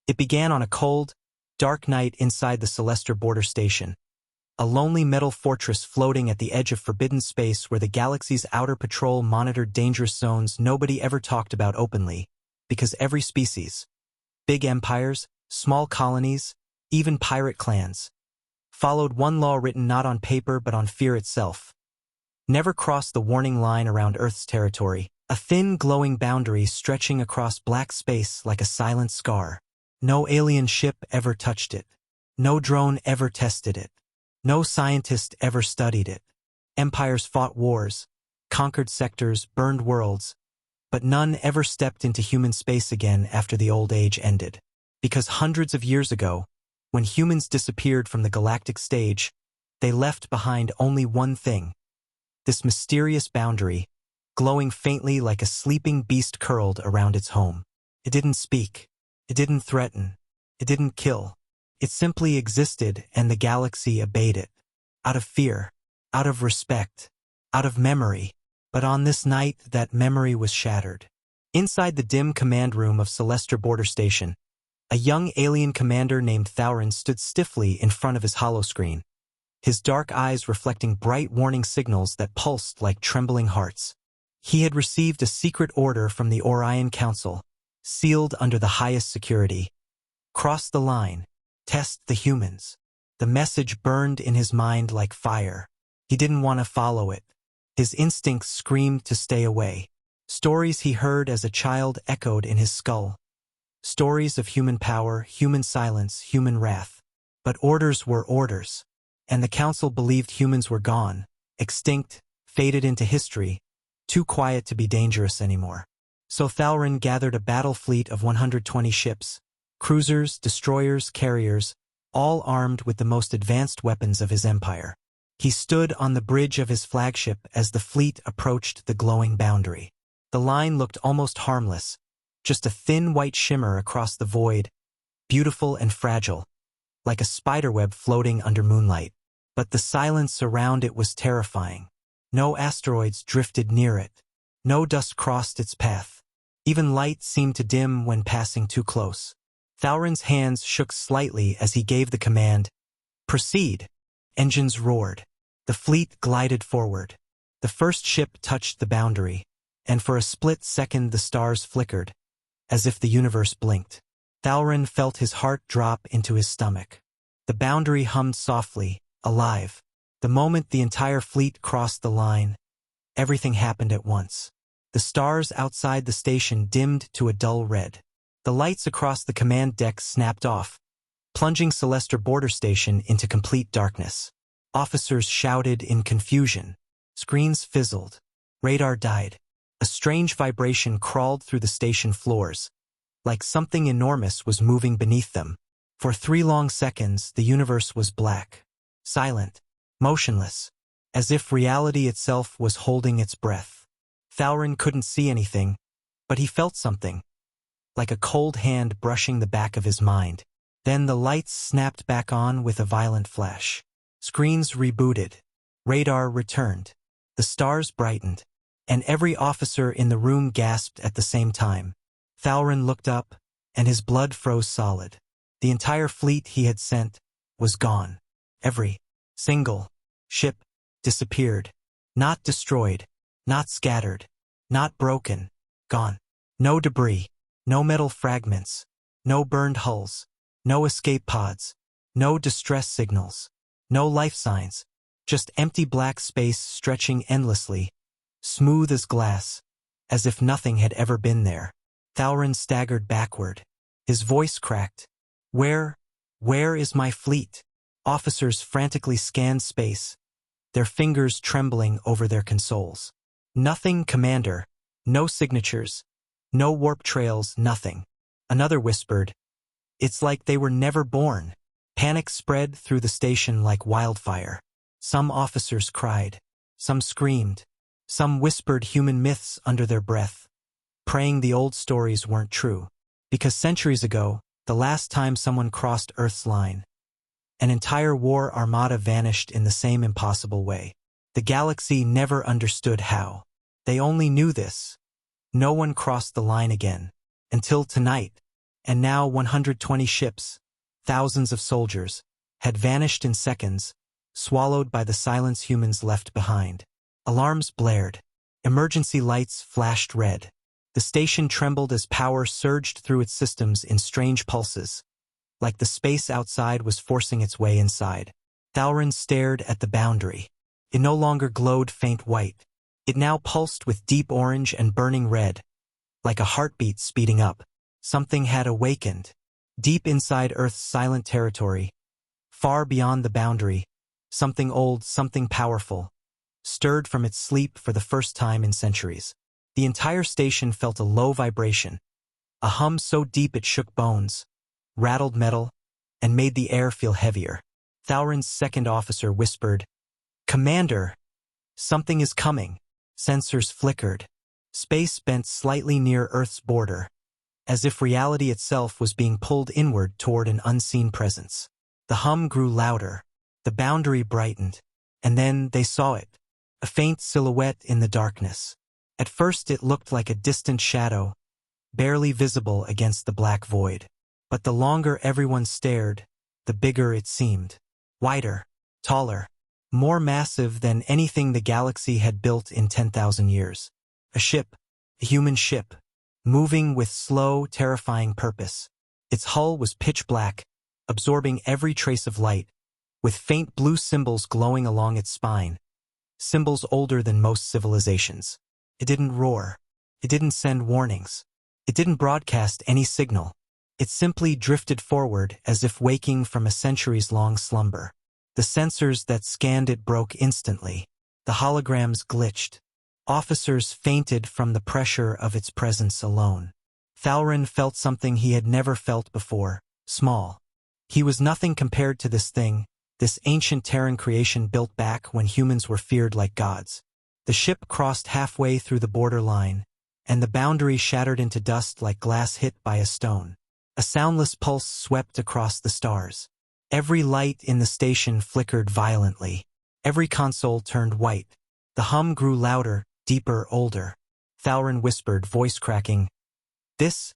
It began on a cold, dark night inside the Celestial Border Station, a lonely metal fortress floating at the edge of forbidden space where the galaxy's outer patrol monitored dangerous zones nobody ever talked about openly, because every species, big empires, small colonies, even pirate clans, followed one law written not on paper but on fear itself. Never cross the warning line around Earth's territory, a thin glowing boundary stretching across black space like a silent scar. No alien ship ever touched it. No drone ever tested it. No scientist ever studied it. Empires fought wars, conquered sectors, burned worlds, but none ever stepped into human space again after the old age ended. Because hundreds of years ago, when humans disappeared from the galactic stage, they left behind only one thing: this mysterious boundary, glowing faintly like a sleeping beast curled around its home. It didn't speak. It didn't threaten. It didn't kill. It simply existed, and the galaxy obeyed it. Out of fear, out of respect, out of memory. But on this night, that memory was shattered. Inside the dim command room of Celestial Border Station, a young alien commander named Thauron stood stiffly in front of his holoscreen, his dark eyes reflecting bright warning signals that pulsed like trembling hearts. He had received a secret order from the Orion Council, sealed under the highest security. Cross the line. Test the humans. The message burned in his mind like fire. He didn't want to follow it. His instincts screamed to stay away. Stories he heard as a child echoed in his skull. Stories of human power, human silence, human wrath. But orders were orders. And the council believed humans were gone, extinct, faded into history, too quiet to be dangerous anymore. So Thauron gathered a battle fleet of 120 ships, cruisers, destroyers, carriers, all armed with the most advanced weapons of his empire. He stood on the bridge of his flagship as the fleet approached the glowing boundary. The line looked almost harmless, just a thin white shimmer across the void, beautiful and fragile, like a spiderweb floating under moonlight. But the silence around it was terrifying. No asteroids drifted near it. No dust crossed its path. Even light seemed to dim when passing too close. Thauron's hands shook slightly as he gave the command, "Proceed." Engines roared. The fleet glided forward. The first ship touched the boundary, and for a split second the stars flickered, as if the universe blinked. Thauron felt his heart drop into his stomach. The boundary hummed softly, alive. The moment the entire fleet crossed the line, everything happened at once. The stars outside the station dimmed to a dull red. The lights across the command deck snapped off, plunging Celestial Border Station into complete darkness. Officers shouted in confusion. Screens fizzled. Radar died. A strange vibration crawled through the station floors, like something enormous was moving beneath them. For 3 long seconds, the universe was black, silent, motionless, as if reality itself was holding its breath. Thauron couldn't see anything, but he felt something, like a cold hand brushing the back of his mind. Then the lights snapped back on with a violent flash. Screens rebooted. Radar returned. The stars brightened, and every officer in the room gasped at the same time. Thauron looked up, and his blood froze solid. The entire fleet he had sent was gone. Every single ship disappeared. Not destroyed, not scattered, not broken, gone. No debris, no metal fragments, no burned hulls, no escape pods, no distress signals, no life signs, just empty black space stretching endlessly, smooth as glass, as if nothing had ever been there. Thauron staggered backward. His voice cracked. Where is my fleet?" Officers frantically scanned space, their fingers trembling over their consoles. "Nothing, Commander. No signatures. No warp trails, nothing." Another whispered, "It's like they were never born." Panic spread through the station like wildfire. Some officers cried. Some screamed. Some whispered human myths under their breath, praying the old stories weren't true. Because centuries ago, the last time someone crossed Earth's line, an entire war armada vanished in the same impossible way. The galaxy never understood how. They only knew this. No one crossed the line again. Until tonight, And now 120 ships, thousands of soldiers, had vanished in seconds, swallowed by the silence humans left behind. Alarms blared. Emergency lights flashed red. The station trembled as power surged through its systems in strange pulses, like the space outside was forcing its way inside. Thalrin stared at the boundary. It no longer glowed faint white. It now pulsed with deep orange and burning red, like a heartbeat speeding up. Something had awakened. Deep inside Earth's silent territory, far beyond the boundary, something old, something powerful, stirred from its sleep for the first time in centuries. The entire station felt a low vibration, a hum so deep it shook bones, rattled metal, and made the air feel heavier. Thalrin's second officer whispered, "Commander, something is coming." Sensors flickered. Space bent slightly near Earth's border, as if reality itself was being pulled inward toward an unseen presence. The hum grew louder. The boundary brightened. And then they saw it, a faint silhouette in the darkness. At first it looked like a distant shadow, barely visible against the black void. But the longer everyone stared, the bigger it seemed. Wider, taller, more massive than anything the galaxy had built in 10,000 years. A ship, a human ship, moving with slow, terrifying purpose. Its hull was pitch black, absorbing every trace of light, with faint blue symbols glowing along its spine. Symbols older than most civilizations. It didn't roar. It didn't send warnings. It didn't broadcast any signal. It simply drifted forward as if waking from a centuries-long slumber. The sensors that scanned it broke instantly. The holograms glitched. Officers fainted from the pressure of its presence alone. Thalrin felt something he had never felt before, small. He was nothing compared to this thing, this ancient Terran creation built back when humans were feared like gods. The ship crossed halfway through the border line, and the boundary shattered into dust like glass hit by a stone. A soundless pulse swept across the stars. Every light in the station flickered violently. Every console turned white. The hum grew louder, deeper, older. Thalrin whispered, voice cracking, This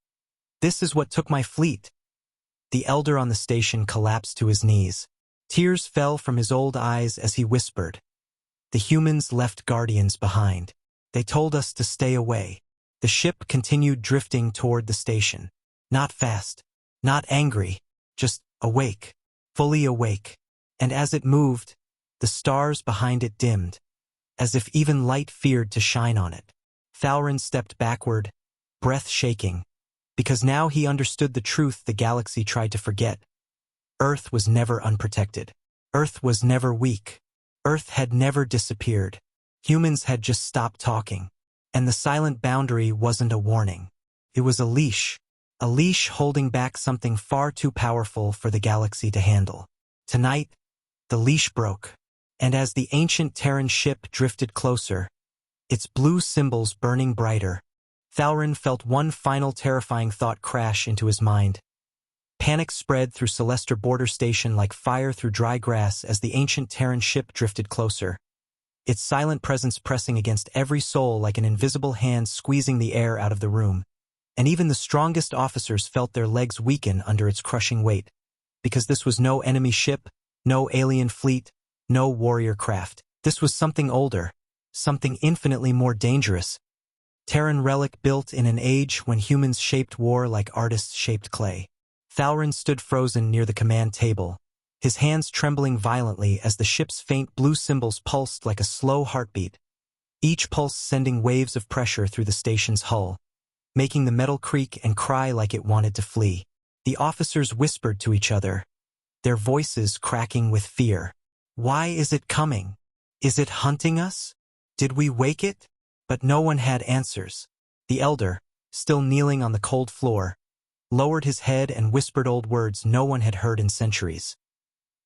is what took my fleet." The elder on the station collapsed to his knees. Tears fell from his old eyes as he whispered, "The humans left guardians behind. They told us to stay away." The ship continued drifting toward the station. Not fast, not angry, just awake, fully awake. And as it moved, the stars behind it dimmed, as if even light feared to shine on it. Thalrin stepped backward, breath shaking, because now he understood the truth the galaxy tried to forget. Earth was never unprotected. Earth was never weak. Earth had never disappeared. Humans had just stopped talking. And the silent boundary wasn't a warning. It was a leash holding back something far too powerful for the galaxy to handle. Tonight, the leash broke, and as the ancient Terran ship drifted closer, its blue symbols burning brighter, Thalrin felt one final terrifying thought crash into his mind. Panic spread through Celestar Border Station like fire through dry grass as the ancient Terran ship drifted closer, its silent presence pressing against every soul like an invisible hand squeezing the air out of the room. And even the strongest officers felt their legs weaken under its crushing weight, because this was no enemy ship, no alien fleet, no warrior craft. This was something older, something infinitely more dangerous. Terran relic built in an age when humans shaped war like artists shaped clay. Thalrin stood frozen near the command table, his hands trembling violently as the ship's faint blue symbols pulsed like a slow heartbeat, each pulse sending waves of pressure through the station's hull, making the metal creak and cry like it wanted to flee. The officers whispered to each other, their voices cracking with fear. "Why is it coming? Is it hunting us? Did we wake it?" But no one had answers. The elder, still kneeling on the cold floor, lowered his head and whispered old words no one had heard in centuries.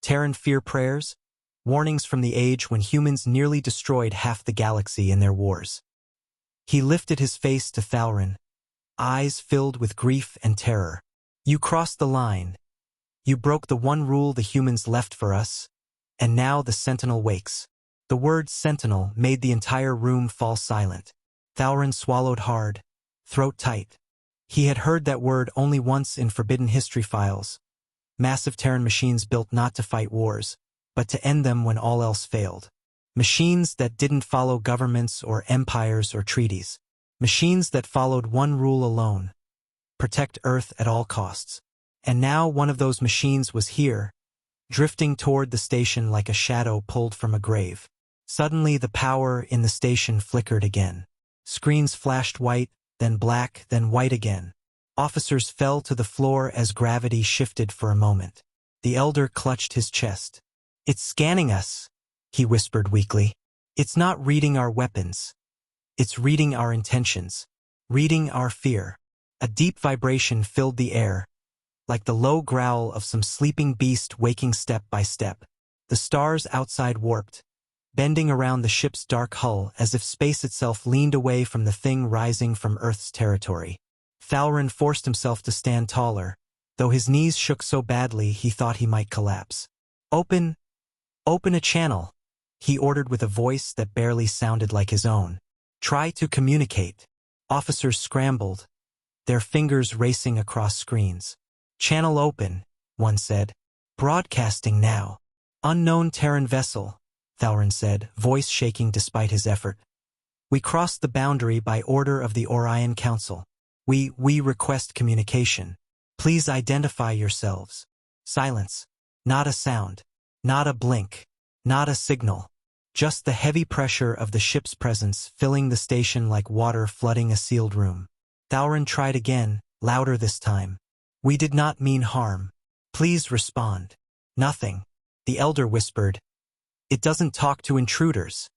Terran fear prayers, warnings from the age when humans nearly destroyed half the galaxy in their wars. He lifted his face to Thalrin, eyes filled with grief and terror. "You crossed the line. You broke the one rule the humans left for us, and now the Sentinel wakes." The word Sentinel made the entire room fall silent. Thalrin swallowed hard, throat tight. He had heard that word only once in forbidden history files. Massive Terran machines built not to fight wars, but to end them when all else failed. Machines that didn't follow governments or empires or treaties. Machines that followed one rule alone: protect Earth at all costs. And now one of those machines was here, drifting toward the station like a shadow pulled from a grave. Suddenly the power in the station flickered again. Screens flashed white, then black, then white again. Officers fell to the floor as gravity shifted for a moment. The elder clutched his chest. "It's scanning us," he whispered weakly. "It's not reading our weapons. It's reading our intentions, reading our fear." A deep vibration filled the air, like the low growl of some sleeping beast waking step by step. The stars outside warped, bending around the ship's dark hull as if space itself leaned away from the thing rising from Earth's territory. Thalrin forced himself to stand taller, though his knees shook so badly he thought he might collapse. Open a channel," he ordered with a voice that barely sounded like his own. "Try to communicate." Officers scrambled, their fingers racing across screens. "Channel open," one said. "Broadcasting now." "Unknown Terran vessel," Thalrin said, voice shaking despite his effort. "We crossed the boundary by order of the Orion Council. We request communication. Please identify yourselves." Silence. Not a sound. Not a blink. Not a signal. Just the heavy pressure of the ship's presence filling the station like water flooding a sealed room. Thalrin tried again, louder this time. "We did not mean harm. Please respond." "Nothing," the elder whispered. "It doesn't talk to intruders."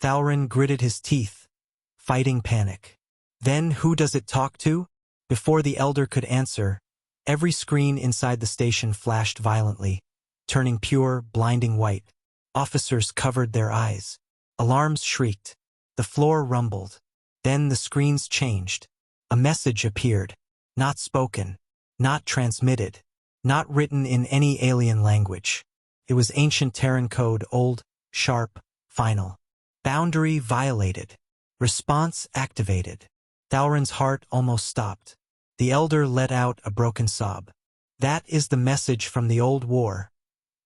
Thalrin gritted his teeth, fighting panic. "Then who does it talk to?" Before the elder could answer, every screen inside the station flashed violently, turning pure, blinding white. Officers covered their eyes. Alarms shrieked. The floor rumbled. Then the screens changed. A message appeared. Not spoken. Not transmitted. Not written in any alien language. It was ancient Terran code, old, sharp, final. Boundary violated. Response activated. Thalrin's heart almost stopped. The elder let out a broken sob. "That is the message from the old war.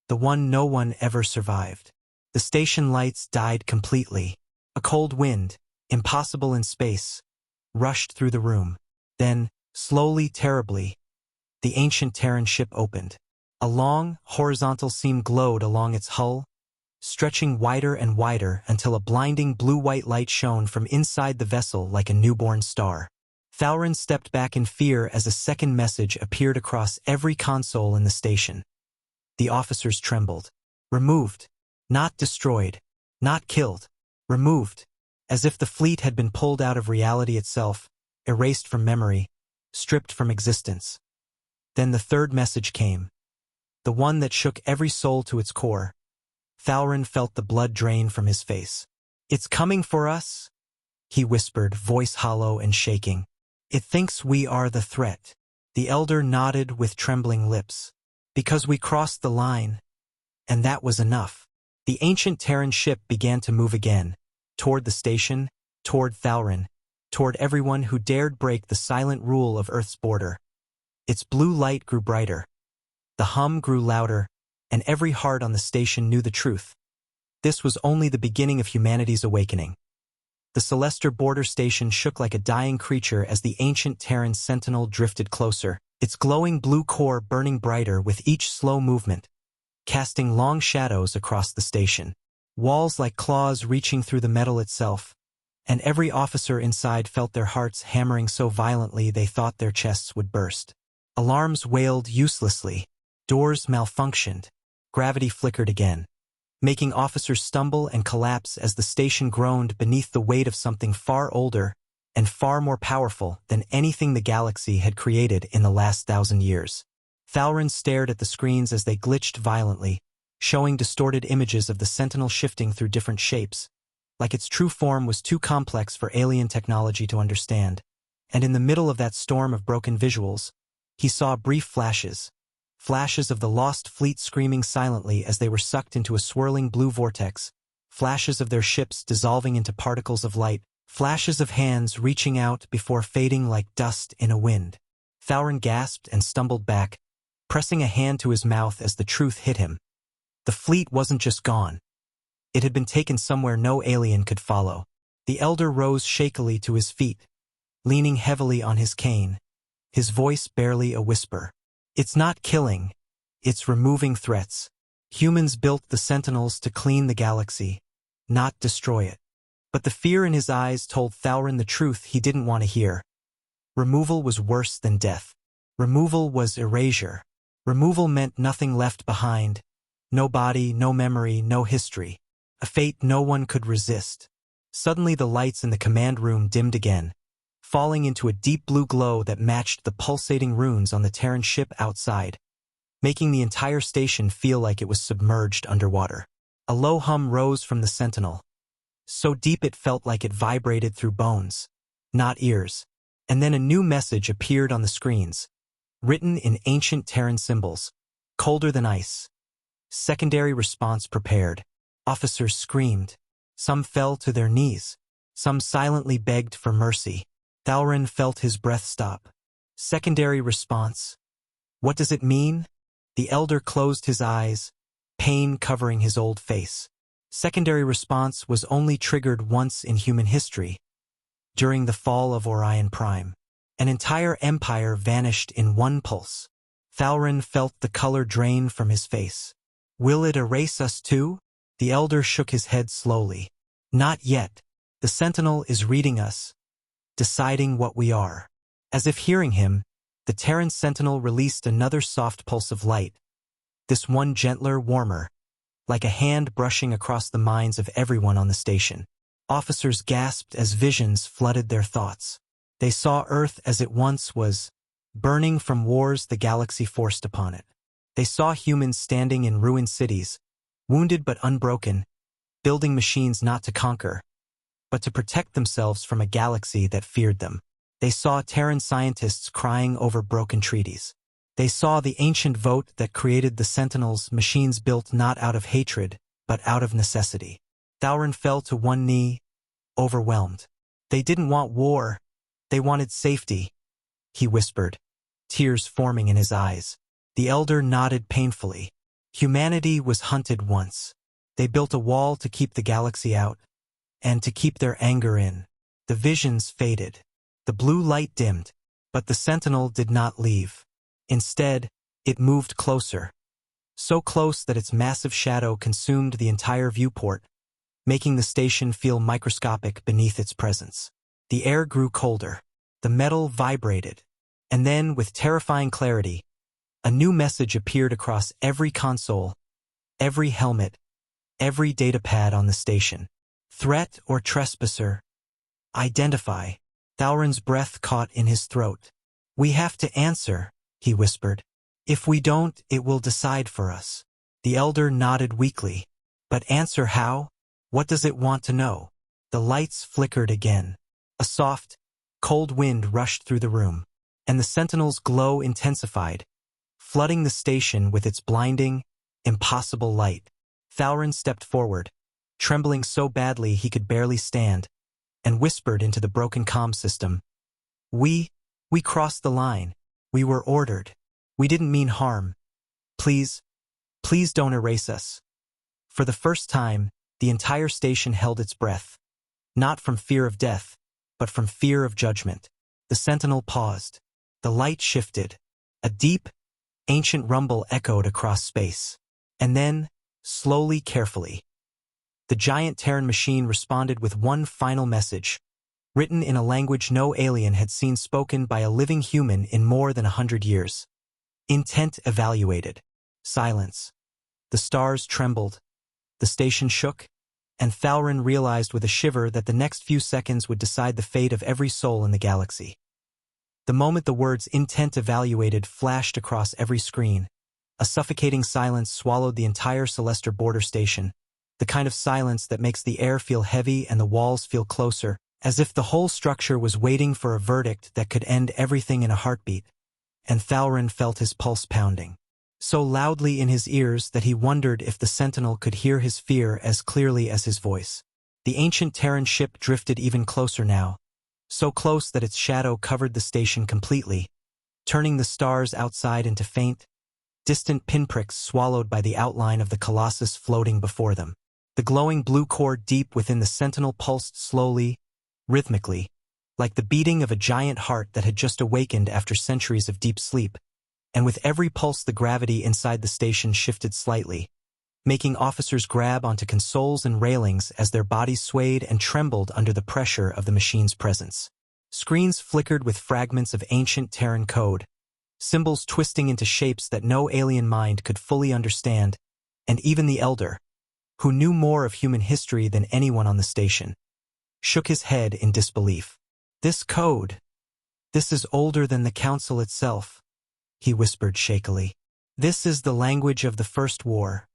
The one no one ever survived." The station lights died completely. A cold wind, impossible in space, rushed through the room. Then, slowly, terribly, the ancient Terran ship opened. A long, horizontal seam glowed along its hull, stretching wider and wider until a blinding blue-white light shone from inside the vessel like a newborn star. Thalrin stepped back in fear as a second message appeared across every console in the station. The officers trembled. "Removed. Not destroyed. Not killed. Removed." As if the fleet had been pulled out of reality itself, erased from memory, stripped from existence. Then the third message came. The one that shook every soul to its core. Thalrin felt the blood drain from his face. "It's coming for us," he whispered, voice hollow and shaking. "It thinks we are the threat." The elder nodded with trembling lips. "Because we crossed the line. And that was enough." The ancient Terran ship began to move again, toward the station, toward Thalrin, toward everyone who dared break the silent rule of Earth's border. Its blue light grew brighter. The hum grew louder, and every heart on the station knew the truth. This was only the beginning of humanity's awakening. The Celestial border station shook like a dying creature as the ancient Terran sentinel drifted closer, its glowing blue core burning brighter with each slow movement, casting long shadows across the station. Walls like claws reaching through the metal itself, and every officer inside felt their hearts hammering so violently they thought their chests would burst. Alarms wailed uselessly. Doors malfunctioned. Gravity flickered again, making officers stumble and collapse as the station groaned beneath the weight of something far older and far more powerful than anything the galaxy had created in the last 1,000 years. Thalrin stared at the screens as they glitched violently, showing distorted images of the Sentinel shifting through different shapes, like its true form was too complex for alien technology to understand. And in the middle of that storm of broken visuals, he saw brief flashes of the lost fleet screaming silently as they were sucked into a swirling blue vortex, flashes of their ships dissolving into particles of light, flashes of hands reaching out before fading like dust in a wind. Thowron gasped and stumbled back, pressing a hand to his mouth as the truth hit him. The fleet wasn't just gone. It had been taken somewhere no alien could follow. The elder rose shakily to his feet, leaning heavily on his cane, his voice barely a whisper. It's not killing, it's removing threats. Humans built the Sentinels to clean the galaxy, not destroy it. But the fear in his eyes told Thowron the truth he didn't want to hear. Removal was worse than death. Removal was erasure. Removal meant nothing left behind. No body, no memory, no history. A fate no one could resist. Suddenly the lights in the command room dimmed again, falling into a deep blue glow that matched the pulsating runes on the Terran ship outside, making the entire station feel like it was submerged underwater. A low hum rose from the Sentinel, so deep it felt like it vibrated through bones, not ears. And then a new message appeared on the screens, written in ancient Terran symbols, colder than ice. Secondary response prepared. Officers screamed. Some fell to their knees. Some silently begged for mercy. Thowron felt his breath stop. Secondary response. What does it mean? The elder closed his eyes, pain covering his old face. Secondary response was only triggered once in human history, during the fall of Orion Prime. An entire empire vanished in one pulse. Thowron felt the color drain from his face. Will it erase us too? The elder shook his head slowly. Not yet. The Sentinel is reading us, deciding what we are. As if hearing him, the Terran Sentinel released another soft pulse of light. This one gentler, warmer, like a hand brushing across the minds of everyone on the station. Officers gasped as visions flooded their thoughts. They saw Earth as it once was, burning from wars the galaxy forced upon it. They saw humans standing in ruined cities, wounded but unbroken, building machines not to conquer, but to protect themselves from a galaxy that feared them. They saw Terran scientists crying over broken treaties. They saw the ancient vote that created the Sentinels, machines built not out of hatred, but out of necessity. Thowron fell to one knee, overwhelmed. They didn't want war. They wanted safety, he whispered, tears forming in his eyes. The elder nodded painfully. Humanity was hunted once. They built a wall to keep the galaxy out, and to keep their anger in. The visions faded. The blue light dimmed, but the Sentinel did not leave. Instead, it moved closer. So close that its massive shadow consumed the entire viewport, making the station feel microscopic beneath its presence. The air grew colder. The metal vibrated. And then, with terrifying clarity, a new message appeared across every console, every helmet, every datapad on the station. Threat or trespasser? Identify. Thowron's breath caught in his throat. We have to answer, he whispered. If we don't, it will decide for us. The elder nodded weakly. But answer how? What does it want to know? The lights flickered again. A soft, cold wind rushed through the room, and the Sentinel's glow intensified, flooding the station with its blinding, impossible light. Thowron stepped forward, trembling so badly he could barely stand, and whispered into the broken comm system. We crossed the line. We were ordered. We didn't mean harm. Please don't erase us. For the first time, the entire station held its breath, not from fear of death, but from fear of judgment. The Sentinel paused. The light shifted. A deep, ancient rumble echoed across space. And then, slowly, carefully, the giant Terran machine responded with one final message, written in a language no alien had seen spoken by a living human in more than 100 years. Intent evaluated. Silence. The stars trembled. The station shook, and Thowron realized with a shiver that the next few seconds would decide the fate of every soul in the galaxy. The moment the words "intent evaluated" flashed across every screen, a suffocating silence swallowed the entire Celestial border station, the kind of silence that makes the air feel heavy and the walls feel closer, as if the whole structure was waiting for a verdict that could end everything in a heartbeat. And Thowron felt his pulse pounding, so loudly in his ears that he wondered if the Sentinel could hear his fear as clearly as his voice. The ancient Terran ship drifted even closer now, so close that its shadow covered the station completely, turning the stars outside into faint, distant pinpricks swallowed by the outline of the Colossus floating before them. The glowing blue core deep within the Sentinel pulsed slowly, rhythmically, like the beating of a giant heart that had just awakened after centuries of deep sleep, and with every pulse the gravity inside the station shifted slightly, making officers grab onto consoles and railings as their bodies swayed and trembled under the pressure of the machine's presence. Screens flickered with fragments of ancient Terran code, symbols twisting into shapes that no alien mind could fully understand, and even the Elder, who knew more of human history than anyone on the station, shook his head in disbelief. This code, this is older than the Council itself, he whispered shakily. This is the language of the First War,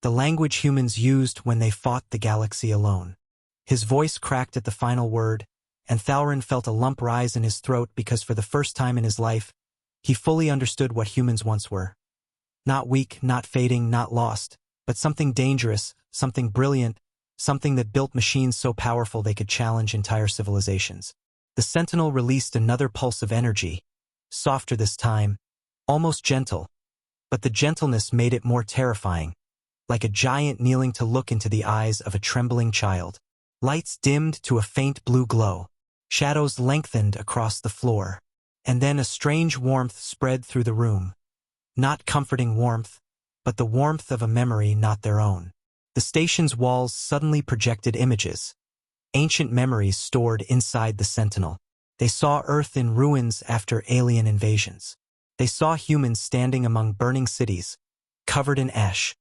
the language humans used when they fought the galaxy alone. His voice cracked at the final word, and Thalrin felt a lump rise in his throat because for the first time in his life, he fully understood what humans once were. Not weak, not fading, not lost, but something dangerous, something brilliant, something that built machines so powerful they could challenge entire civilizations. The Sentinel released another pulse of energy, softer this time, almost gentle, but the gentleness made it more terrifying, like a giant kneeling to look into the eyes of a trembling child. Lights dimmed to a faint blue glow. Shadows lengthened across the floor. And then a strange warmth spread through the room. Not comforting warmth, but the warmth of a memory not their own. The station's walls suddenly projected images. Ancient memories stored inside the Sentinel. They saw Earth in ruins after alien invasions. They saw humans standing among burning cities, covered in ash,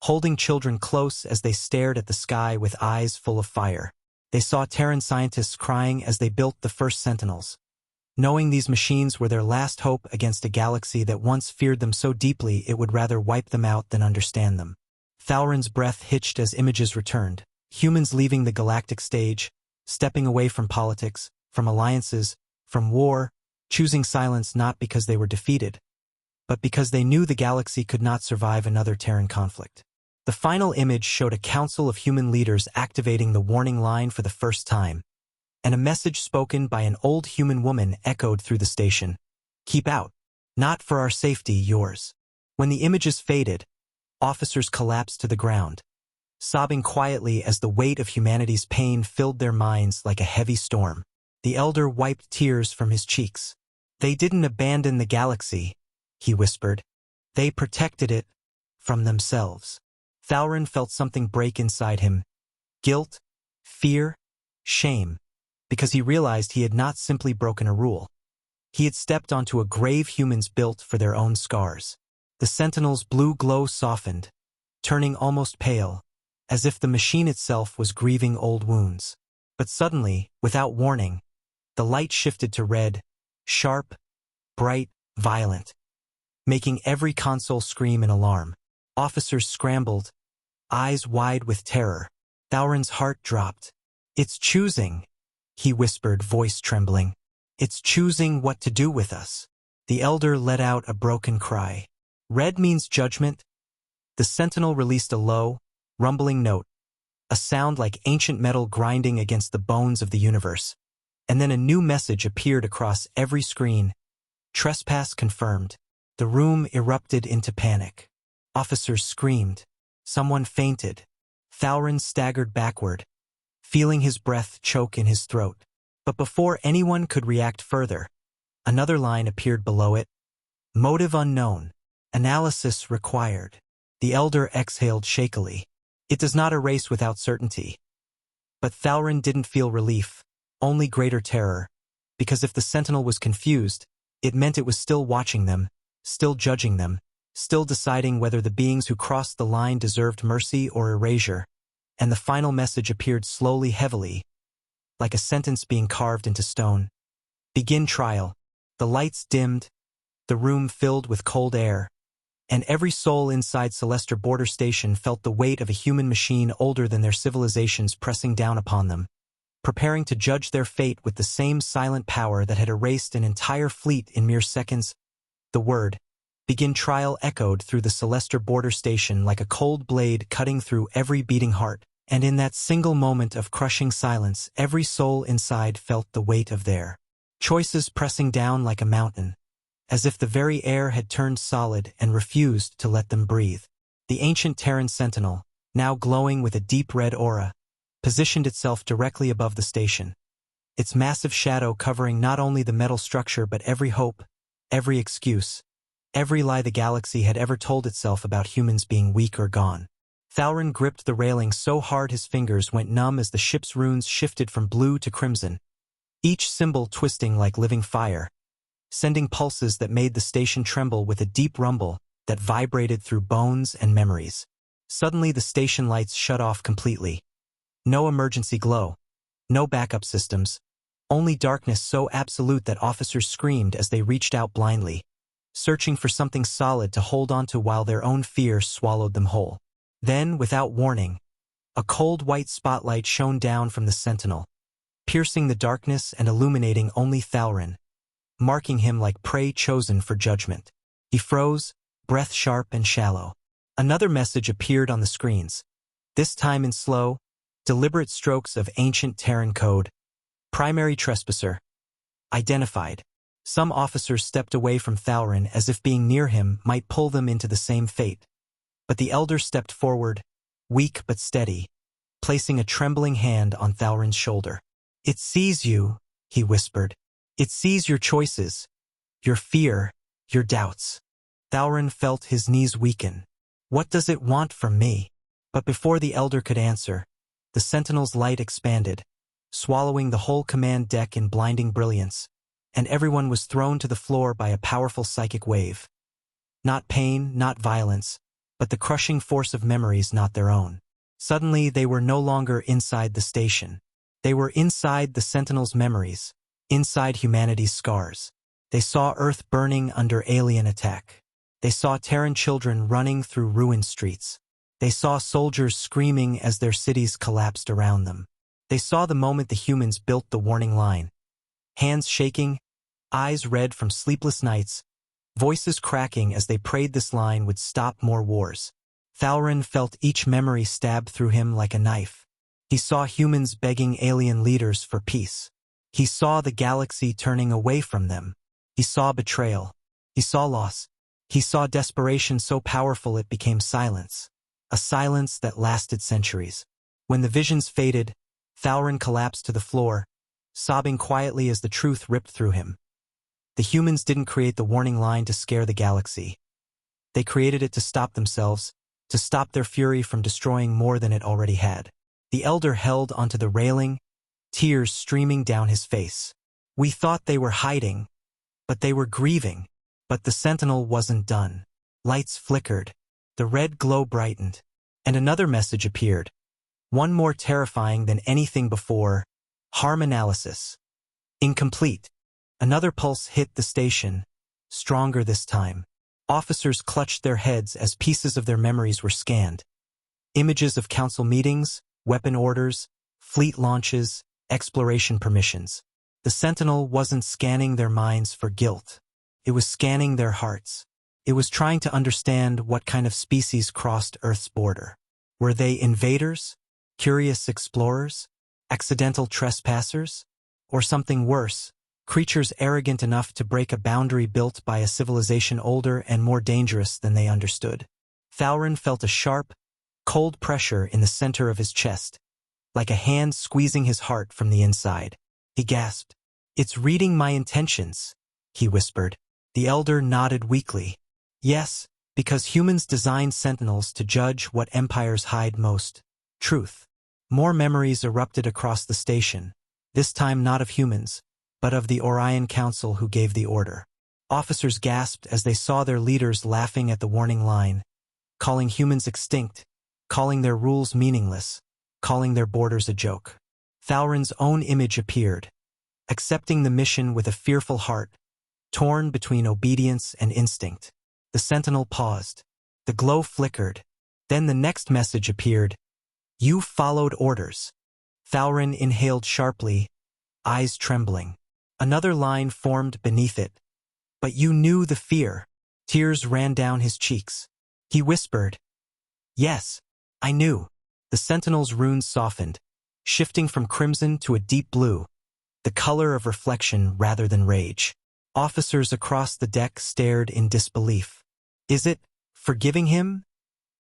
holding children close as they stared at the sky with eyes full of fire. They saw Terran scientists crying as they built the first Sentinels, knowing these machines were their last hope against a galaxy that once feared them so deeply it would rather wipe them out than understand them. Thalrin's breath hitched as images returned. Humans leaving the galactic stage, stepping away from politics, from alliances, from war, choosing silence not because they were defeated, but because they knew the galaxy could not survive another Terran conflict. The final image showed a council of human leaders activating the warning line for the first time, and a message spoken by an old human woman echoed through the station. Keep out. Not for our safety, yours. When the images faded, officers collapsed to the ground, sobbing quietly as the weight of humanity's pain filled their minds like a heavy storm. The Elder wiped tears from his cheeks. They didn't abandon the galaxy, he whispered. They protected it from themselves. Thalrin felt something break inside him. Guilt, fear, shame, because he realized he had not simply broken a rule. He had stepped onto a grave humans built for their own scars. The Sentinel's blue glow softened, turning almost pale, as if the machine itself was grieving old wounds. But suddenly, without warning, the light shifted to red, sharp, bright, violent, making every console scream in alarm. Officers scrambled, eyes wide with terror. Thalrin's heart dropped. It's choosing, he whispered, voice trembling. It's choosing what to do with us. The Elder let out a broken cry. Red means judgment. The Sentinel released a low, rumbling note, a sound like ancient metal grinding against the bones of the universe. And then a new message appeared across every screen. Trespass confirmed. The room erupted into panic. Officers screamed. Someone fainted. Thalrin staggered backward, feeling his breath choke in his throat. But before anyone could react further, another line appeared below it. Motive unknown. Analysis required. The Elder exhaled shakily. It does not erase without certainty. But Thalrin didn't feel relief, only greater terror, because if the Sentinel was confused, it meant it was still watching them, still judging them, still deciding whether the beings who crossed the line deserved mercy or erasure. And the final message appeared slowly, heavily, like a sentence being carved into stone. Begin trial. The lights dimmed, the room filled with cold air, and every soul inside Celestia Border Station felt the weight of a human machine older than their civilizations pressing down upon them, preparing to judge their fate with the same silent power that had erased an entire fleet in mere seconds. The word, begin trial, echoed through the Celestia Border Station like a cold blade cutting through every beating heart. And in that single moment of crushing silence, every soul inside felt the weight of their choices pressing down like a mountain, as if the very air had turned solid and refused to let them breathe. The ancient Terran sentinel, now glowing with a deep red aura, positioned itself directly above the station, its massive shadow covering not only the metal structure but every hope, every excuse, every lie the galaxy had ever told itself about humans being weak or gone. Thalrin gripped the railing so hard his fingers went numb as the ship's runes shifted from blue to crimson, each symbol twisting like living fire, sending pulses that made the station tremble with a deep rumble that vibrated through bones and memories. Suddenly the station lights shut off completely. No emergency glow, no backup systems, only darkness so absolute that officers screamed as they reached out blindly, searching for something solid to hold onto while their own fear swallowed them whole. Then, without warning, a cold white spotlight shone down from the sentinel, piercing the darkness and illuminating only Thalrin, marking him like prey chosen for judgment. He froze, breath sharp and shallow. Another message appeared on the screens, this time in slow, deliberate strokes of ancient Terran code. Primary trespasser. Identified. Some officers stepped away from Thalrin as if being near him might pull them into the same fate. But the elder stepped forward, weak but steady, placing a trembling hand on Thalrin's shoulder. "It sees you," he whispered. "It sees your choices, your fear, your doubts." Thalrin felt his knees weaken. "What does it want from me?" But before the elder could answer, the sentinel's light expanded, swallowing the whole command deck in blinding brilliance, and everyone was thrown to the floor by a powerful psychic wave. Not pain, not violence, but the crushing force of memories not their own. Suddenly they were no longer inside the station. They were inside the Sentinel's memories, inside humanity's scars. They saw Earth burning under alien attack. They saw Terran children running through ruined streets. They saw soldiers screaming as their cities collapsed around them. They saw the moment the humans built the warning line. Hands shaking, eyes red from sleepless nights, voices cracking as they prayed this line would stop more wars. Thalrin felt each memory stab through him like a knife. He saw humans begging alien leaders for peace. He saw the galaxy turning away from them. He saw betrayal. He saw loss. He saw desperation so powerful it became silence. A silence that lasted centuries. When the visions faded, Thalrin collapsed to the floor, sobbing quietly as the truth ripped through him. The humans didn't create the warning line to scare the galaxy. They created it to stop themselves, to stop their fury from destroying more than it already had. The elder held onto the railing, tears streaming down his face. "We thought they were hiding, but they were grieving." But the sentinel wasn't done. Lights flickered, the red glow brightened, and another message appeared. One more terrifying than anything before: harm analysis. Incomplete. Another pulse hit the station, stronger this time. Officers clutched their heads as pieces of their memories were scanned. Images of council meetings, weapon orders, fleet launches, exploration permissions. The Sentinel wasn't scanning their minds for guilt. It was scanning their hearts. It was trying to understand what kind of species crossed Earth's border. Were they invaders, curious explorers, accidental trespassers, or something worse? Creatures arrogant enough to break a boundary built by a civilization older and more dangerous than they understood. Thalrin felt a sharp, cold pressure in the center of his chest, like a hand squeezing his heart from the inside. He gasped. "It's reading my intentions," he whispered. The elder nodded weakly. "Yes, because humans designed sentinels to judge what empires hide most: truth." More memories erupted across the station, this time not of humans, but of the Orion Council who gave the order. Officers gasped as they saw their leaders laughing at the warning line, calling humans extinct, calling their rules meaningless, calling their borders a joke. Thalrin's own image appeared, accepting the mission with a fearful heart, torn between obedience and instinct. The sentinel paused. The glow flickered. Then the next message appeared. "You followed orders." Thalrin inhaled sharply, eyes trembling. Another line formed beneath it. "But you knew the fear." Tears ran down his cheeks. He whispered, "Yes, I knew." The The Sentinel's runes softened, shifting from crimson to a deep blue, the color of reflection rather than rage. Officers across the deck stared in disbelief. "Is it forgiving him?"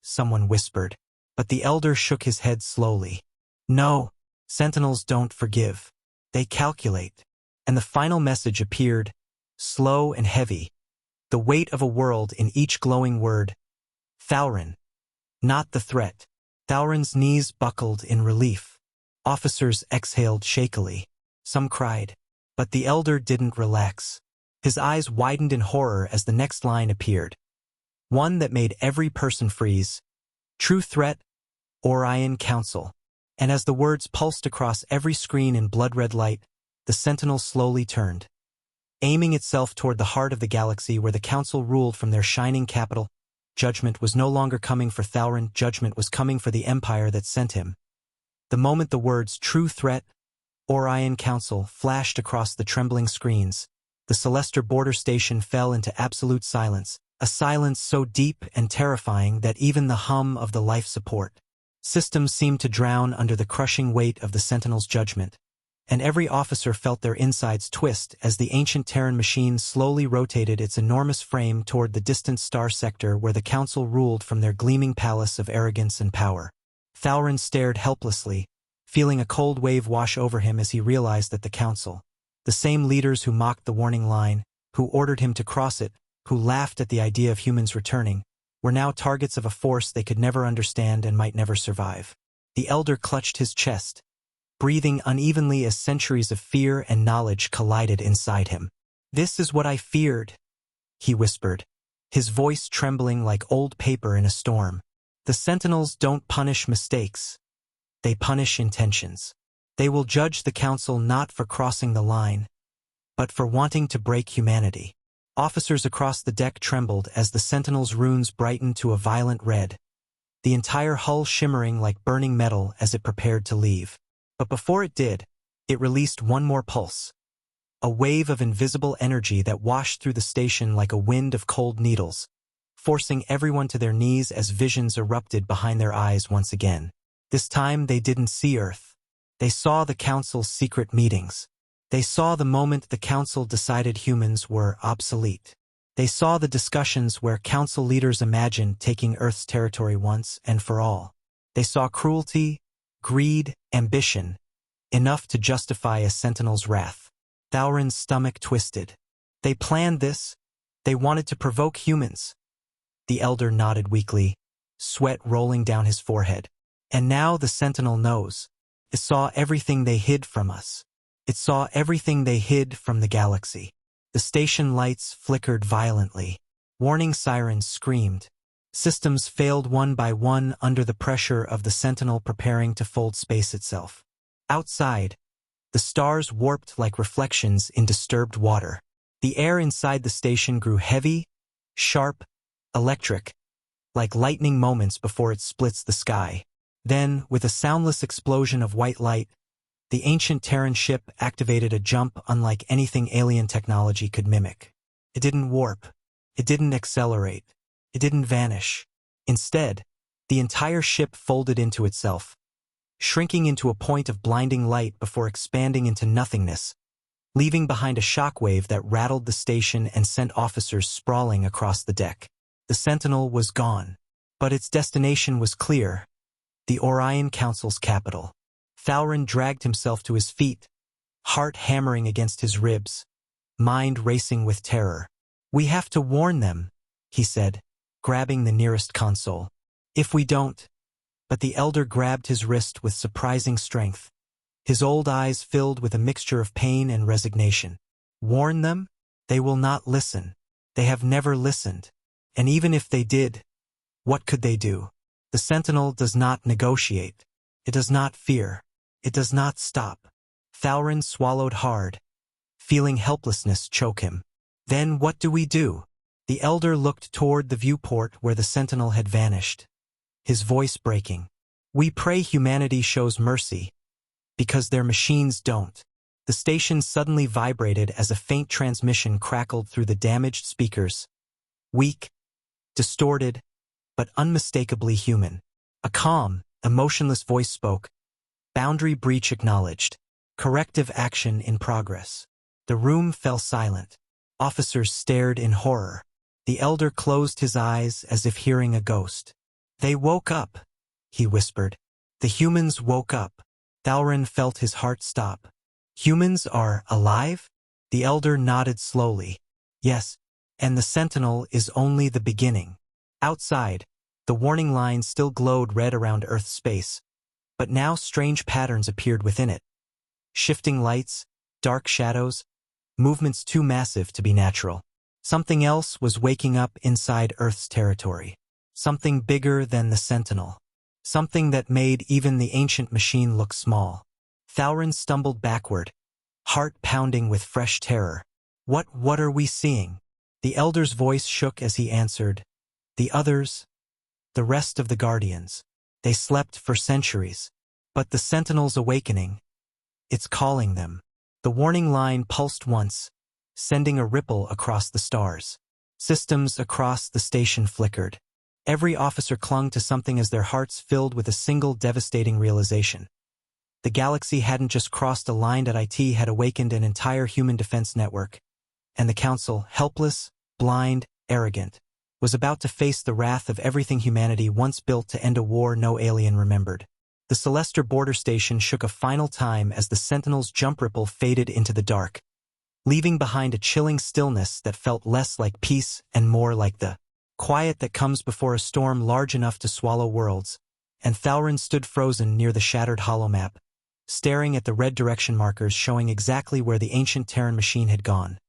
someone whispered, but the elder shook his head slowly. "No, Sentinels don't forgive. They calculate." And the final message appeared, slow and heavy, the weight of a world in each glowing word. Thalrin. Not the threat. Thalrin's knees buckled in relief. Officers exhaled shakily. Some cried. But the elder didn't relax. His eyes widened in horror as the next line appeared. One that made every person freeze. True threat, Orion Council. And as the words pulsed across every screen in blood-red light, the Sentinel slowly turned, aiming itself toward the heart of the galaxy where the Council ruled from their shining capital. Judgment was no longer coming for Thalrin, judgment was coming for the empire that sent him. The moment the words "True Threat, Orion Council" flashed across the trembling screens, the Celestial border station fell into absolute silence, a silence so deep and terrifying that even the hum of the life support systems seemed to drown under the crushing weight of the Sentinel's judgment. And every officer felt their insides twist as the ancient Terran machine slowly rotated its enormous frame toward the distant star sector where the Council ruled from their gleaming palace of arrogance and power. Thalrin stared helplessly, feeling a cold wave wash over him as he realized that the Council, the same leaders who mocked the warning line, who ordered him to cross it, who laughed at the idea of humans returning, were now targets of a force they could never understand and might never survive. The elder clutched his chest, breathing unevenly as centuries of fear and knowledge collided inside him. "This is what I feared," he whispered, his voice trembling like old paper in a storm. "The Sentinels don't punish mistakes. They punish intentions. They will judge the Council not for crossing the line, but for wanting to break humanity." Officers across the deck trembled as the Sentinel's runes brightened to a violent red, the entire hull shimmering like burning metal as it prepared to leave. But before it did, it released one more pulse, a wave of invisible energy that washed through the station like a wind of cold needles, forcing everyone to their knees as visions erupted behind their eyes once again. This time they didn't see Earth. They saw the Council's secret meetings. They saw the moment the Council decided humans were obsolete. They saw the discussions where Council leaders imagined taking Earth's territory once and for all. They saw cruelty, greed, ambition, enough to justify a Sentinel's wrath. Thalrin's stomach twisted. They planned this. They wanted to provoke humans. The elder nodded weakly, sweat rolling down his forehead. And now the Sentinel knows. It saw everything they hid from us. It saw everything they hid from the galaxy. The station lights flickered violently. Warning sirens screamed. Systems failed one by one under the pressure of the Sentinel preparing to fold space itself. Outside, the stars warped like reflections in disturbed water. The air inside the station grew heavy, sharp, electric, like lightning moments before it splits the sky. Then, with a soundless explosion of white light, the ancient Terran ship activated a jump unlike anything alien technology could mimic. It didn't warp. It didn't accelerate. It didn't vanish. Instead, the entire ship folded into itself, shrinking into a point of blinding light before expanding into nothingness, leaving behind a shockwave that rattled the station and sent officers sprawling across the deck. The Sentinel was gone, but its destination was clear: the Orion Council's capital. Thalrin dragged himself to his feet, heart hammering against his ribs, mind racing with terror. "We have to warn them," he said, grabbing the nearest console. "If we don't—" But the elder grabbed his wrist with surprising strength, his old eyes filled with a mixture of pain and resignation. "Warn them? They will not listen. They have never listened. And even if they did, what could they do? The Sentinel does not negotiate. It does not fear. It does not stop." Thalrin swallowed hard, feeling helplessness choke him. "Then what do we do?" The elder looked toward the viewport where the Sentinel had vanished, his voice breaking. "We pray humanity shows mercy, because their machines don't." The station suddenly vibrated as a faint transmission crackled through the damaged speakers. Weak, distorted, but unmistakably human. A calm, A motionless voice spoke. Boundary breach acknowledged. Corrective action in progress. The room fell silent. Officers stared in horror. The elder closed his eyes as if hearing a ghost. They woke up, he whispered. The humans woke up. Thalrin felt his heart stop. Humans are alive? The elder nodded slowly. Yes, and the sentinel is only the beginning. Outside, the warning line still glowed red around Earth's space, but now strange patterns appeared within it. Shifting lights, dark shadows, movements too massive to be natural. Something else was waking up inside Earth's territory. Something bigger than the sentinel. Something that made even the ancient machine look small. Thalrin stumbled backward, heart pounding with fresh terror. What are we seeing? The elder's voice shook as he answered. The others, the rest of the Guardians. They slept for centuries. But the sentinel's awakening. It's calling them. The warning line pulsed once, sending a ripple across the stars. Systems across the station flickered. Every officer clung to something as their hearts filled with a single devastating realization. The galaxy hadn't just crossed a line that IT had awakened an entire human defense network, and the Council, helpless, blind, arrogant, was about to face the wrath of everything humanity once built to end a war no alien remembered. The Celestar border station shook a final time as the Sentinel's jump ripple faded into the dark, leaving behind a chilling stillness that felt less like peace and more like the quiet that comes before a storm large enough to swallow worlds. And Thalrin stood frozen near the shattered holomap, staring at the red direction markers showing exactly where the ancient Terran machine had gone.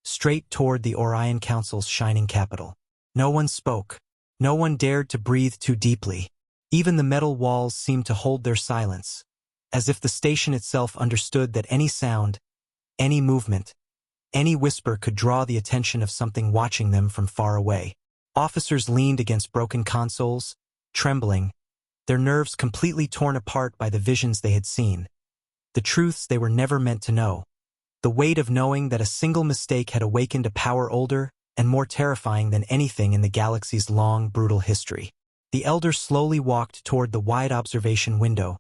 Straight toward the Orion Council's shining capital. No one spoke. No one dared to breathe too deeply. Even the metal walls seemed to hold their silence, as if the station itself understood that any sound, any movement, any whisper could draw the attention of something watching them from far away. Officers leaned against broken consoles, trembling, their nerves completely torn apart by the visions they had seen, the truths they were never meant to know, the weight of knowing that a single mistake had awakened a power older and more terrifying than anything in the galaxy's long, brutal history. The elder slowly walked toward the wide observation window,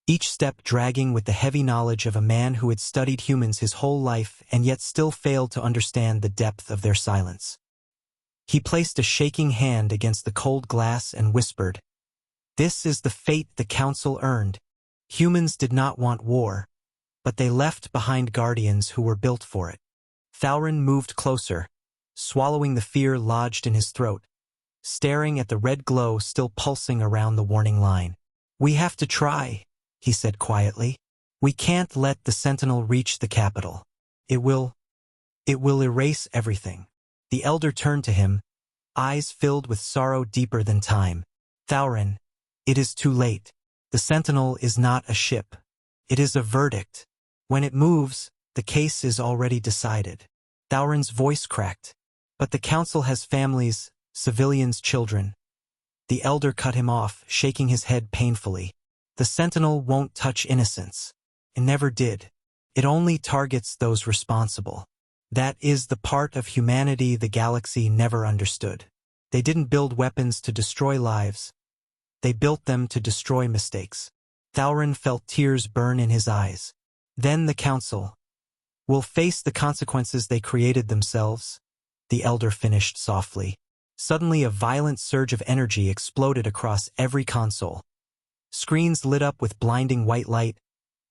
each step dragging with the heavy knowledge of a man who had studied humans his whole life and yet still failed to understand the depth of their silence. He placed a shaking hand against the cold glass and whispered, "This is the fate the Council earned. Humans did not want war, but they left behind guardians who were built for it." Thalrin moved closer, swallowing the fear lodged in his throat, staring at the red glow still pulsing around the warning line. "We have to try," he said quietly. "We can't let the Sentinel reach the capital. It will erase everything." The elder turned to him, eyes filled with sorrow deeper than time. "Thalrin, it is too late. The Sentinel is not a ship. It is a verdict. When it moves, the case is already decided." Thalrin's voice cracked. "But the Council has families, civilians, children." The elder cut him off, shaking his head painfully. "The Sentinel won't touch innocents. It never did. It only targets those responsible. That is the part of humanity the galaxy never understood. They didn't build weapons to destroy lives. They built them to destroy mistakes." Thalrin felt tears burn in his eyes. "Then the Council will face the consequences they created themselves," the elder finished softly. Suddenly a violent surge of energy exploded across every console. Screens lit up with blinding white light,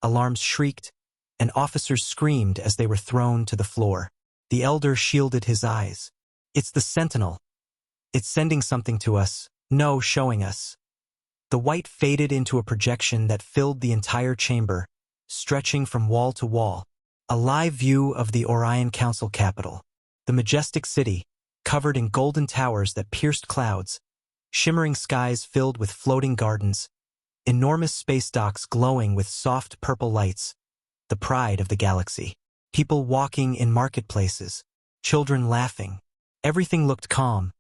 alarms shrieked, and officers screamed as they were thrown to the floor. The elder shielded his eyes. "It's the Sentinel. It's sending something to us, no, showing us." The white faded into a projection that filled the entire chamber, stretching from wall to wall. A live view of the Orion Council capital. The majestic city, covered in golden towers that pierced clouds, shimmering skies filled with floating gardens, enormous space docks glowing with soft purple lights, the pride of the galaxy. People walking in marketplaces, children laughing. Everything looked calm,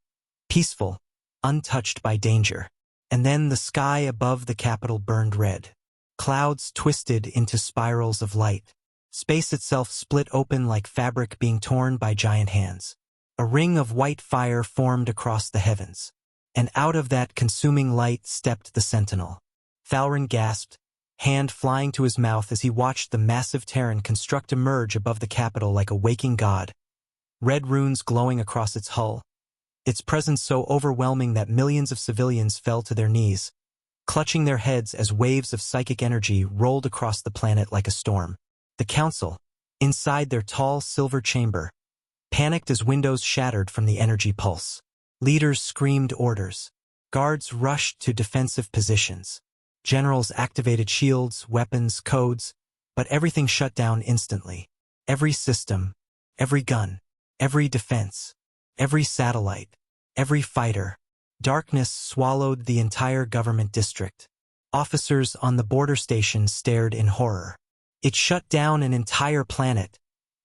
peaceful, untouched by danger. And then the sky above the capital burned red. Clouds twisted into spirals of light. Space itself split open like fabric being torn by giant hands. A ring of white fire formed across the heavens. And out of that consuming light stepped the Sentinel. Thalrin gasped, hand flying to his mouth as he watched the massive Terran construct emerge above the capital like a waking god. Red runes glowing across its hull, its presence so overwhelming that millions of civilians fell to their knees, clutching their heads as waves of psychic energy rolled across the planet like a storm. The Council, inside their tall silver chamber, panicked as windows shattered from the energy pulse. Leaders screamed orders. Guards rushed to defensive positions. Generals activated shields, weapons, codes, but everything shut down instantly. Every system, every gun, every defense, every satellite, every fighter. Darkness swallowed the entire government district. Officers on the border station stared in horror. It shut down an entire planet,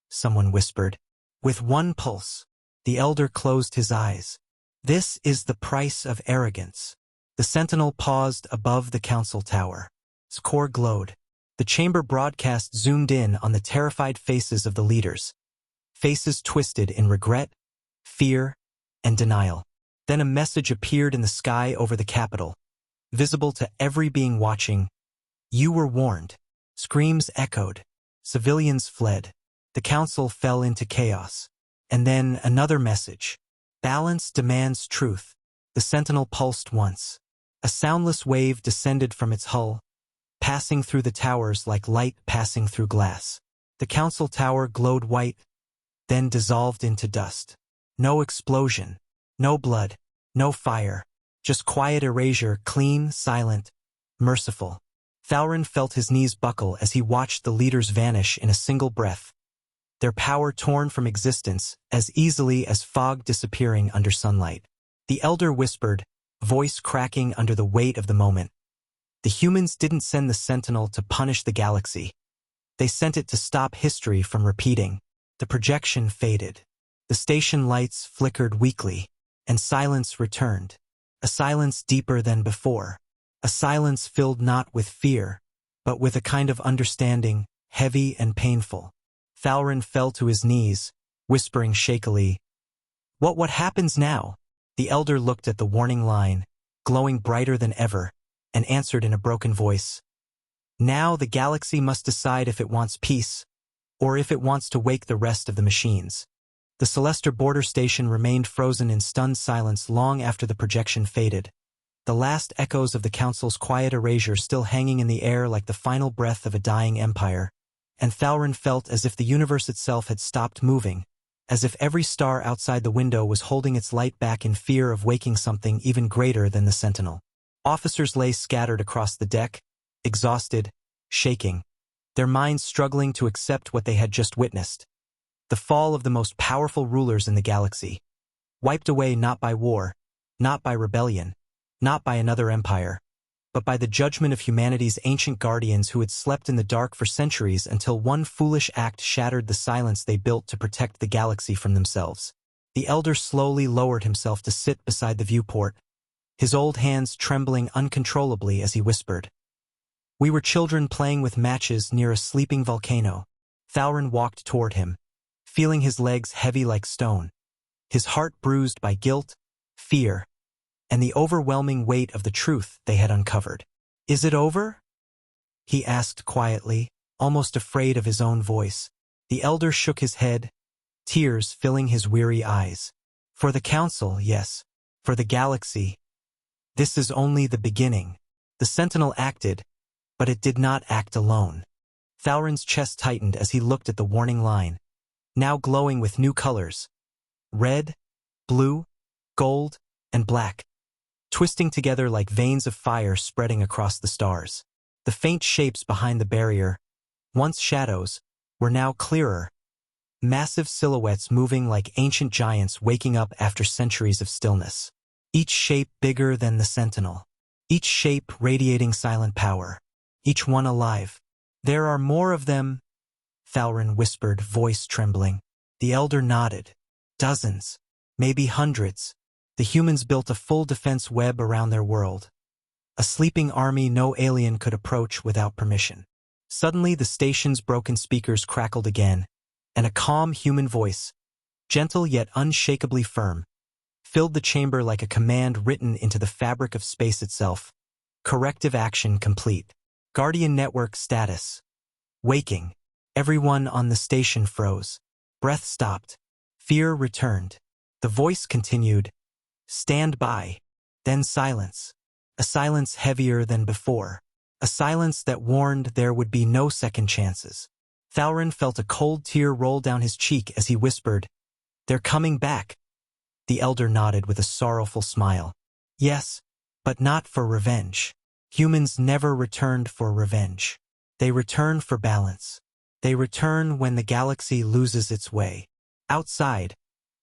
someone whispered. With one pulse, the elder closed his eyes. This is the price of arrogance. The sentinel paused above the council tower. Its core glowed. The chamber broadcast zoomed in on the terrified faces of the leaders. Faces twisted in regret, fear, and denial. Then a message appeared in the sky over the capital, visible to every being watching. You were warned. Screams echoed. Civilians fled. The council fell into chaos. And then another message. Balance demands truth. The sentinel pulsed once. A soundless wave descended from its hull, passing through the towers like light passing through glass. The council tower glowed white, then dissolved into dust. No explosion, no blood, no fire, just quiet erasure, clean, silent, merciful. Thalrin felt his knees buckle as he watched the leaders vanish in a single breath, their power torn from existence as easily as fog disappearing under sunlight. The elder whispered, voice cracking under the weight of the moment. The humans didn't send the Sentinel to punish the galaxy. They sent it to stop history from repeating. The projection faded. The station lights flickered weakly, and silence returned. A silence deeper than before. A silence filled not with fear, but with a kind of understanding, heavy and painful. Thalrin fell to his knees, whispering shakily, What happens now?" The elder looked at the warning line, glowing brighter than ever, and answered in a broken voice. Now the galaxy must decide if it wants peace, or if it wants to wake the rest of the machines. The Celestar border station remained frozen in stunned silence long after the projection faded, the last echoes of the Council's quiet erasure still hanging in the air like the final breath of a dying empire, and Thalrin felt as if the universe itself had stopped moving, as if every star outside the window was holding its light back in fear of waking something even greater than the Sentinel. Officers lay scattered across the deck, exhausted, shaking, their minds struggling to accept what they had just witnessed. The fall of the most powerful rulers in the galaxy, wiped away not by war, not by rebellion, not by another empire, but by the judgment of humanity's ancient guardians who had slept in the dark for centuries until one foolish act shattered the silence they built to protect the galaxy from themselves. The elder slowly lowered himself to sit beside the viewport, his old hands trembling uncontrollably as he whispered. We were children playing with matches near a sleeping volcano. Thalrin walked toward him, feeling his legs heavy like stone, his heart bruised by guilt, fear, and the overwhelming weight of the truth they had uncovered. Is it over? He asked quietly, almost afraid of his own voice. The elder shook his head, tears filling his weary eyes. For the Council, yes. For the galaxy. This is only the beginning. The Sentinel acted, but it did not act alone. Thalrin's chest tightened as he looked at the warning line, now glowing with new colors. Red, blue, gold, and black, twisting together like veins of fire spreading across the stars. The faint shapes behind the barrier, once shadows, were now clearer, massive silhouettes moving like ancient giants waking up after centuries of stillness. Each shape bigger than the Sentinel. Each shape radiating silent power. Each one alive. There are more of them, Thalrin whispered, voice trembling. The elder nodded. Dozens, maybe hundreds. The humans built a full defense web around their world. A sleeping army no alien could approach without permission. Suddenly the station's broken speakers crackled again, and a calm human voice, gentle yet unshakably firm, filled the chamber like a command written into the fabric of space itself. Corrective action complete. Guardian network status. Waking. Everyone on the station froze. Breath stopped. Fear returned. The voice continued. Stand by. Then silence. A silence heavier than before. A silence that warned there would be no second chances. Thalrin felt a cold tear roll down his cheek as he whispered, "They're coming back." The elder nodded with a sorrowful smile. Yes, but not for revenge. Humans never returned for revenge. They return for balance. They return when the galaxy loses its way. Outside,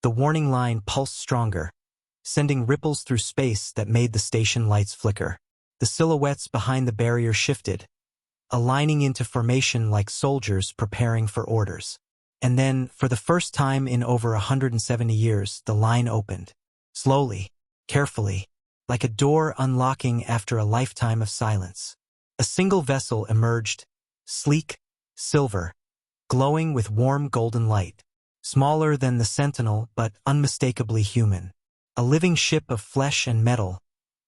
the warning line pulsed stronger, sending ripples through space that made the station lights flicker. The silhouettes behind the barrier shifted, aligning into formation like soldiers preparing for orders. And then, for the first time in over 170 years, the line opened. Slowly, carefully, like a door unlocking after a lifetime of silence. A single vessel emerged, sleek, silver, glowing with warm golden light. Smaller than the Sentinel, but unmistakably human. A living ship of flesh and metal,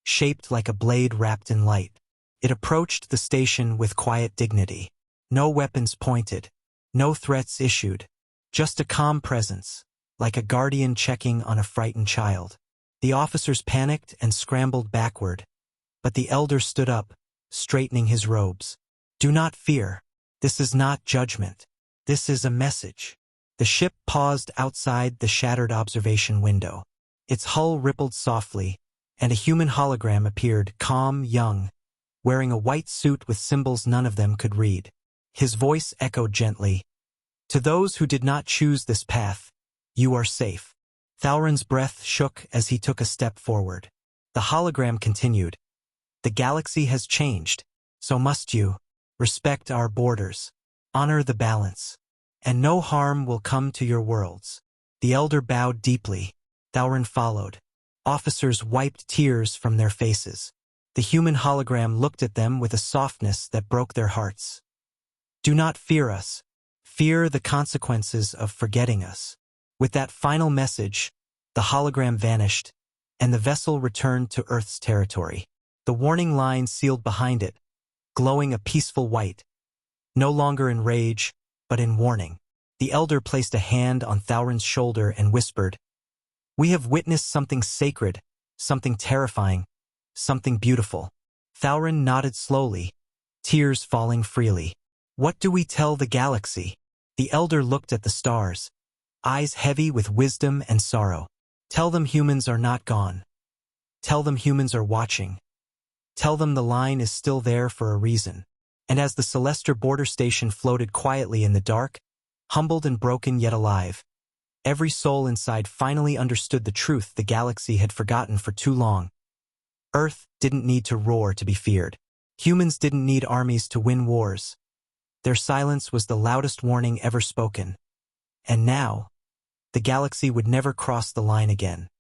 shaped like a blade wrapped in light. It approached the station with quiet dignity. No weapons pointed, no threats issued, just a calm presence, like a guardian checking on a frightened child. The officers panicked and scrambled backward, but the elder stood up, straightening his robes. Do not fear. This is not judgment. This is a message. The ship paused outside the shattered observation window. Its hull rippled softly, and a human hologram appeared, calm, young, wearing a white suit with symbols none of them could read. His voice echoed gently, "To those who did not choose this path, you are safe." Thalrin's breath shook as he took a step forward. The hologram continued, "The galaxy has changed, so must you. Respect our borders. Honor the balance. And no harm will come to your worlds." The elder bowed deeply. Thalrin followed. Officers wiped tears from their faces. The human hologram looked at them with a softness that broke their hearts. "Do not fear us. Fear the consequences of forgetting us." With that final message, the hologram vanished, and the vessel returned to Earth's territory. The warning line sealed behind it, glowing a peaceful white. No longer in rage, but in warning. The elder placed a hand on Thalrin's shoulder and whispered, "We have witnessed something sacred, something terrifying, something beautiful." Thalrin nodded slowly, tears falling freely. "What do we tell the galaxy?" The elder looked at the stars, eyes heavy with wisdom and sorrow. "Tell them humans are not gone. Tell them humans are watching. Tell them the line is still there for a reason." And as the Celestial border station floated quietly in the dark, humbled and broken yet alive, every soul inside finally understood the truth the galaxy had forgotten for too long. Earth didn't need to roar to be feared. Humans didn't need armies to win wars. Their silence was the loudest warning ever spoken. And now, the galaxy would never cross the line again.